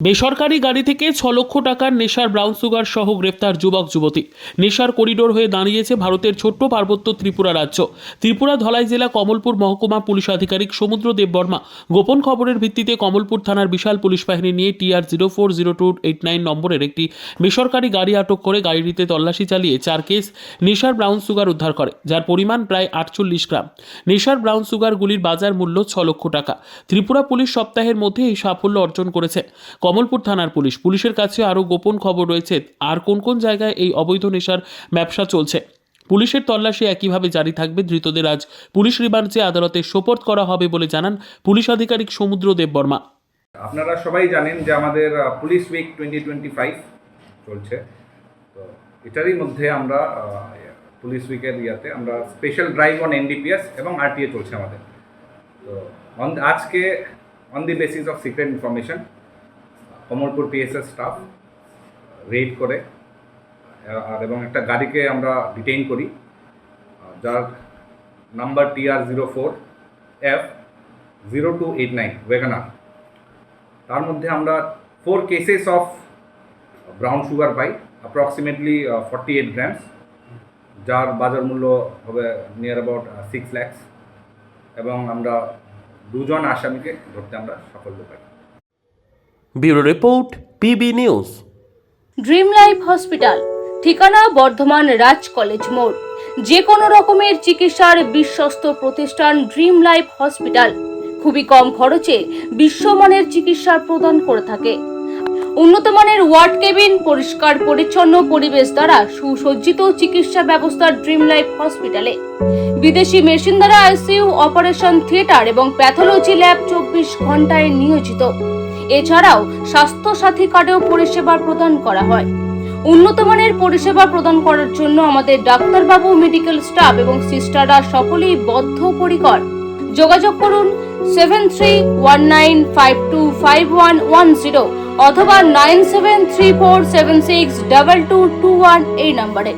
বেসরকারি গাড়ি থেকে 6 লক্ষ টাকার নেশার ব্রাউন সুগার সহ গ্রেপ্তার যুবক যুবতী। নেশার করিডোর হয়ে দাঁড়িয়েছে ভারতের ছোট্ট পার্বত্য ত্রিপুরা রাজ্য। ত্রিপুরা ধলাই জেলা কমলপুর মহকুমা পুলিশ আধিকারিক সমুদ্র দেব বর্মা গোপন খবরের ভিত্তিতে কমলপুর থানার বিশাল পুলিশ বাহিনী নিয়ে TR 040289 নম্বরের একটি বেসরকারি গাড়ি আটক করে গাড়িটিতে তল্লাশি চালিয়ে 4 কেস নেশার ব্রাউন সুগার উদ্ধার করে, যার পরিমাণ প্রায় 48 গ্রাম। নেশার ব্রাউন সুগারগুলির বাজার মূল্য 6 লক্ষ টাকা। ত্রিপুরা পুলিশ সপ্তাহের মধ্যে এই সাফল্য অর্জন করেছে। কমলপুর থানার পুলিশের কাছে আরও গোপন খবর রয়েছে আর কোন কোন জায়গায় এই অবৈধ নেশার ব্যবসা চলছে। পুলিশের তল্লাশি একইভাবে জারি থাকবে। ধৃতদের আজ পুলিশ রিমান্ডে আদালতে সোপর্দ করা হবে বলে জানান পুলিশ আধিকারিক সমুদ্র দেব বর্মা। আপনারা সবাই জানেন যে আমাদের পুলিশ উইক 2025 চলছে, তো এটারই মধ্যে আমরা পুলিশ উইকের আমরা স্পেশাল ড্রাইভ অন NDPS এবং RTA চলছে আমাদের। তো আজকে on the basis of secret information Kamalpur PSS staff red করে এবং একটা গাড়িকে আমরা ডিটেইন করি, যার নাম্বার TR 04F0289 ওয়েগনার। তার মধ্যে আমরা 4 cases of brown sugar pi, approximately 48 grams, যার বাজার মূল্য হবে নিয়ার অ্যাবাউট 6 lakhs, এবং আমরা 2 জন আসামিকে ধরতে আমরা সাফল্য পাই। Bureau report, PB news. Dream life hospital, ঠিকানা বর্ধমান রাজ কলেজ মোড়। যে কোনো রকমের চিকিৎসার বিশ্বস্ত প্রতিষ্ঠান ড্রিম লাইফ হসপিটাল খুবই কম খরচে বিশ্বমানের চিকিৎসা প্রদান করে থাকে। উন্নত মানের ওয়ার্ড কেবিন, পরিষ্কার পরিচ্ছন্ন পরিবেশ দ্বারা সুসজ্জিত চিকিৎসা ব্যবস্থা ড্রিম লাইফ হসপিটালে। বিদেশি মেশিন দ্বারা ICU, অপারেশন থিয়েটার এবং প্যাথোলজি ল্যাব 24 ঘন্টায় নিয়োজিত। এছাড়াও স্বাস্থ্য সাথী কার্ডেও পরিষেবা প্রদান করা হয়। উন্নত মানের পরিষেবা প্রদান করার জন্য আমাদের ডাক্তারবাবু, মেডিকেল স্টাফ এবং সিস্টাররা সকলেই বদ্ধপরিকর। যোগাযোগ করুন 7319525110 অথবা 9734762221 এই নম্বরে।